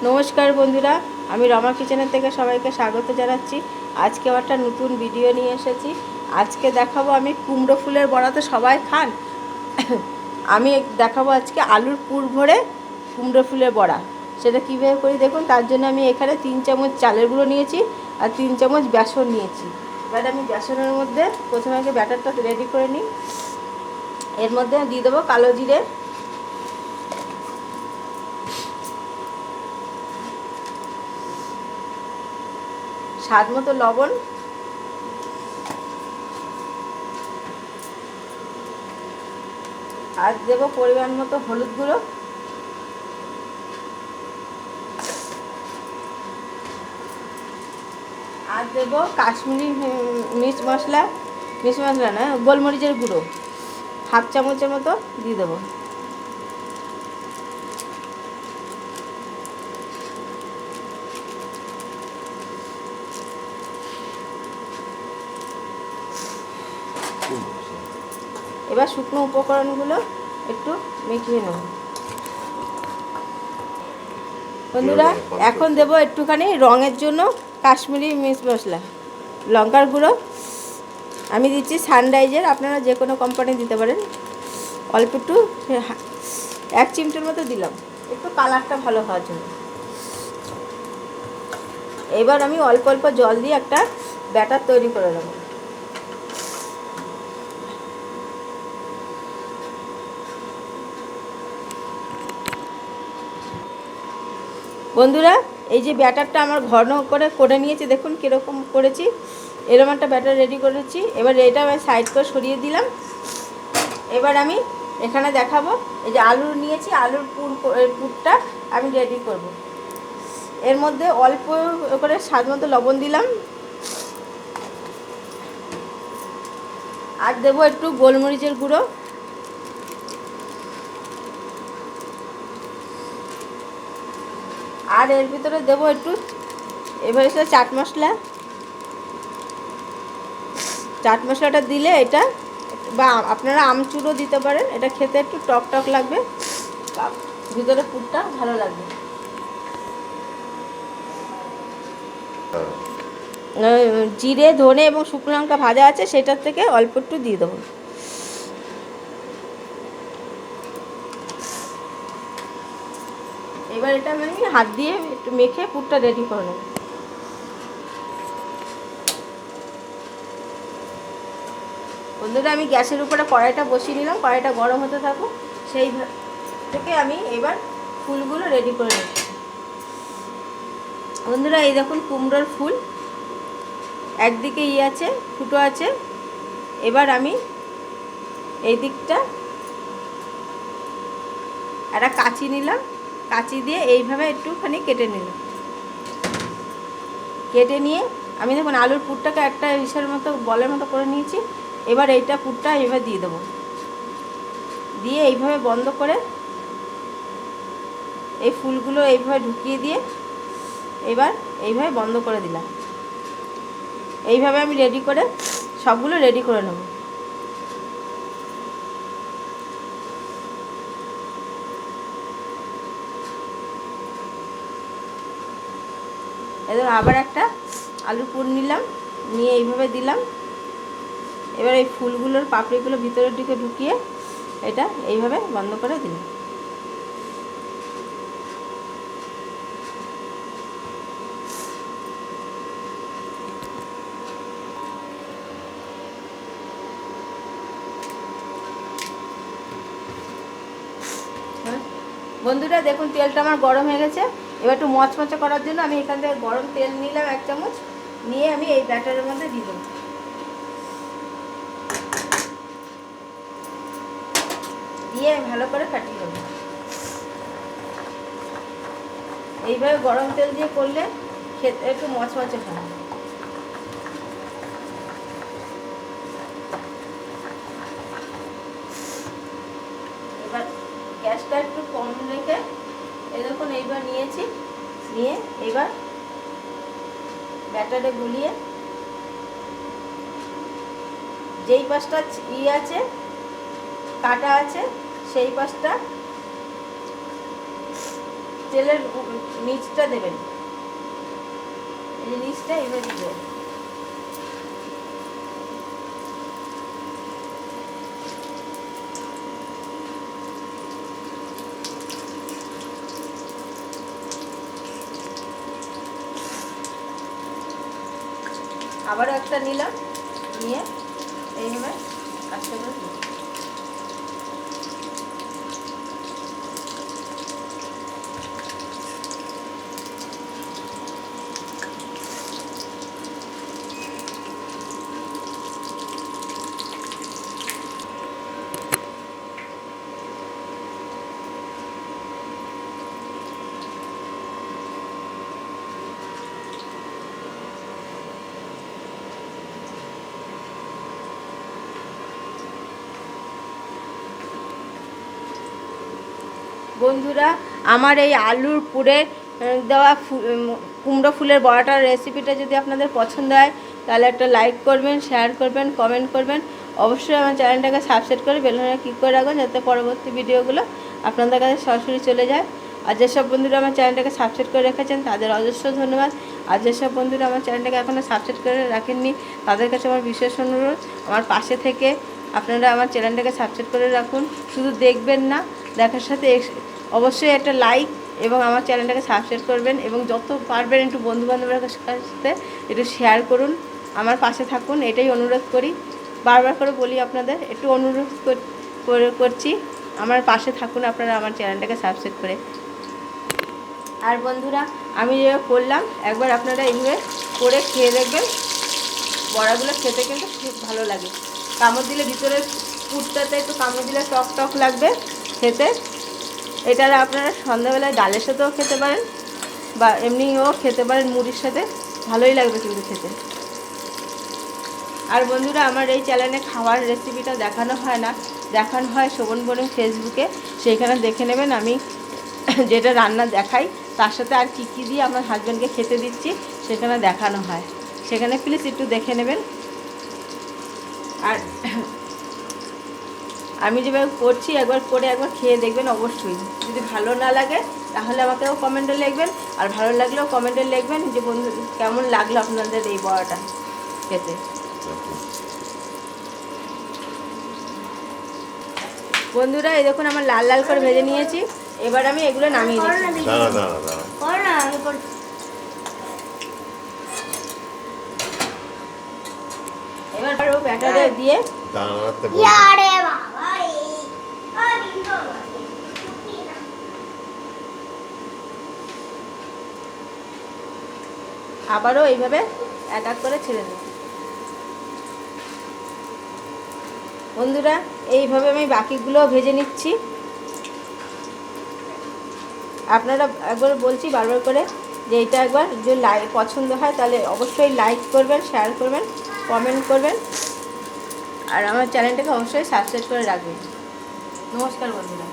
নমস্কার বন্ধুরা, আমি রমা কিচেনের থেকে সবাইকে স্বাগত জানাচ্ছি। আজকে একটা নতুন ভিডিও নিয়ে এসেছি। আজকে দেখাবো আমি কুমড়ো ফুলের বড়া তো সবাই খান। আমি দেখাবো আজকে আলুর পুর ভরে কুমড়ো ফুলের বড়া। সেটা কীভাবে করি দেখুন। তার জন্য আমি এখানে 3 চামচ চালের গুঁড়ো নিয়েছি আর 3 চামচ বেসন নিয়েছি। এবার আমি বেসনের মধ্যে প্রথমে আগে ব্যাটারটা রেডি করে নিই। এর মধ্যে দিয়ে দেবো কালো জিরে, স্বাদ মতো লবণ, আর দেবো পরিমাণ মতো হলুদ গুঁড়ো, আর দেবো কাশ্মীরি মির্চ মশলা, না, গোলমরিচের গুঁড়ো 1/2 চামচের মতো দিয়ে দেবো। এবার শুকনো উপকরণগুলো একটু মেখে নেব বন্ধুরা। এখন দেবো একটুখানি রঙের জন্য কাশ্মীরি মির্চ মশলা, লঙ্কার গুঁড়ো। আমি দিচ্ছি সানরাইজের, আপনারা যে কোনো কোম্পানি দিতে পারেন। অল্প একটু 1 চিমটের মতো দিলাম, একটু কালারটা ভালো হওয়ার জন্য। এবার আমি অল্প অল্প জল দিয়ে একটা ব্যাটার তৈরি করে নেব। বন্ধুরা, এই যে ব্যাটারটা আমার ঘন করে নিয়েছি, দেখুন কীরকম করেছি। এরকম একটা ব্যাটার রেডি করেছি। এবার এটা আমি সাইড করে সরিয়ে দিলাম। এবার আমি এখানে দেখাবো, এই যে আলু নিয়েছি, আলুর পুরটা আমি রেডি করব। এর মধ্যে অল্প করে স্বাদ মতো লবণ দিলাম, আর দেবো একটু গোলমরিচের গুঁড়ো, আর এর ভিতরে দেবো একটু এবারে চাট মশলা। চাট মশলাটা দিলে এটা, বা আপনারা আমচুরও দিতে পারেন, এটা খেতে একটু টক টক লাগবে, ভিতরে পুরটা ভালো লাগবে। জিরে, ধনে এবং শুকনো লঙ্কা ভাজা আছে, সেটার থেকে অল্প একটু দিয়ে দেবো। এবার এটা আমি হাত দিয়ে একটু মেখে পুরটা রেডি করে নেব। বন্ধুরা, আমি গ্যাসের উপরে কড়াইটা বসিয়ে নিলাম, কড়াইটা গরম হতে থাকুক। সেই থেকে আমি এবার ফুলগুলো রেডি করে নেব। বন্ধুরা, এই দেখুন কুমড়োর ফুল, একদিকে আছে, ফুটো আছে। এবার আমি এই দিকটা একটা কাঁচি নিলাম, কাঁচি দিয়ে এইভাবে একটুখানি কেটে নিলাম। কেটে নিয়ে আমি দেখুন আলুর পুরটাকে একটা ইসের মতো বলের মতো করে নিয়েছি। এবার এইটা পুরটা এইভাবে দিয়ে দেবো, দিয়ে এইভাবে বন্ধ করে এই ফুলগুলো এইভাবে ঢুকিয়ে দিয়ে এবার এইভাবে বন্ধ করে দিলাম। এইভাবে আমি রেডি করে সবগুলো রেডি করে নেব। এবার আবার একটা আলুর পুর নিলাম, নিয়ে এইভাবে দিলাম। এবার এই ফুলগুলোর পাপড়িগুলো ভিতরের দিকে ঢুকিয়ে এটা এইভাবে বন্ধ করে দিলাম। বন্ধুরা, দেখুন তেলটা আমার গরম হয়ে গেছে। এবার একটু মচমচে করার জন্য আমি এখান থেকে গরম তেল নিলাম 1 চামচ, নিয়ে আমি এই ব্যাটারের মধ্যে দিয়ে দেবো। দিয়ে ভালো করে ফাটিয়ে দেবো। এইভাবে গরম তেল দিয়ে করলে খেতে একটু মচমচে হয়। এবার গ্যাসটা একটু কম রেখে এরকম এইবার নিয়েছি, নিয়ে এবার ব্যাটারে গুলিয়ে যেই পাশটা আছে, কাটা আছে, সেই পাশটা তেলের নিচটা দেবেন, এই যে নিচটা এইভাবে দেবেন। আবারও একটা নিলাম, নিয়ে এইভাবে আস্তে করে দিলাম। বন্ধুরা, আমার এই আলুর পুরে দেওয়া কুমড়ো ফুলের বড়াটার রেসিপিটা যদি আপনাদের পছন্দ হয় তাহলে একটা লাইক করবেন, শেয়ার করবেন, কমেন্ট করবেন। অবশ্যই আমার চ্যানেলটাকে সাবস্ক্রাইব করে বেল আইকনে ক্লিক করে রাখবেন, যাতে পরবর্তী ভিডিওগুলো আপনাদের কাছে সরাসরি চলে যায়। আর যেসব বন্ধুরা আমার চ্যানেলটাকে সাবস্ক্রাইব করে রেখেছেন তাদের অজস্র ধন্যবাদ। আর যেসব বন্ধুরা আমার চ্যানেলটাকে এখনও সাবস্ক্রাইব করে রাখেননি তাদের কাছে আমার বিশেষ অনুরোধ, আমার পাশে থেকে আপনারা আমার চ্যানেলটাকে সাবস্ক্রাইব করে রাখুন। শুধু দেখবেন না, দেখার সাথে অবশ্যই একটা লাইক এবং আমার চ্যানেলটাকে সাবস্ক্রাইব করবেন, এবং যত পারবেন একটু বন্ধুবান্ধবের সাথে একটু শেয়ার করুন, আমার পাশে থাকুন, এটাই অনুরোধ করি। বারবার করে বলি আপনাদের, একটু অনুরোধ করছি, আমার পাশে থাকুন আপনারা আমার চ্যানেলটাকে সাবস্ক্রাইব করে। আর বন্ধুরা, আমি যেভাবে করলাম একবার আপনারা এইভাবে করে খেয়ে দেখবেন, বড়াগুলো খেতে কিন্তু খুব ভালো লাগে। কামড় দিলে ভিতরে পুরটাতে একটু কামড় দিলে টক টক লাগবে খেতে। এটা আপনারা সন্ধ্যাবেলায় ডালের সাথেও খেতে পারেন বা এমনিও খেতে পারেন, মুড়ির সাথে ভালোই লাগবে কিন্তু খেতে। আর বন্ধুরা, আমার এই চ্যানেলে খাওয়ার রেসিপিটা দেখানো হয় না, দেখানো হয় শোভন বোরিং ফেসবুকে, সেইখানে দেখে নেবেন। আমি যেটা রান্না দেখাই তার সাথে আর কী কী দিয়ে আমার হাজব্যান্ডকে খেতে দিচ্ছি সেখানে দেখানো হয়, সেখানে প্লিজ একটু দেখে নেবেন। আর আমি যেভাবে করছি একবার করে একবার খেয়ে দেখবেন অবশ্যই। যদি ভালো না লাগে তাহলে আমাকেও কমেন্টে লিখবেন, আর ভালো লাগলেও কমেন্টে লিখবেন যে বন্ধু কেমন লাগলো আপনাদের এই বড়াটা খেতে। বন্ধুরা, এই দেখুন আমার লাল লাল করে ভেজে নিয়েছি, এবার আমি এগুলো নামিয়ে দিচ্ছি। এবার ও ব্যাটারে দিয়ে আবারও এইভাবে এক এক করে ছেড়ে দেব। বন্ধুরা, এইভাবে আমি বাকিগুলো ভেজে নিচ্ছি। আপনারা একবার বলছি বারবার করে যে এটা একবার যদি পছন্দ হয় তাহলে অবশ্যই লাইক করবেন, শেয়ার করবেন, কমেন্ট করবেন, আর আমার চ্যানেলটাকে অবশ্যই সাবস্ক্রাইব করে রাখবেন। নমস্কার বন্ধুরা।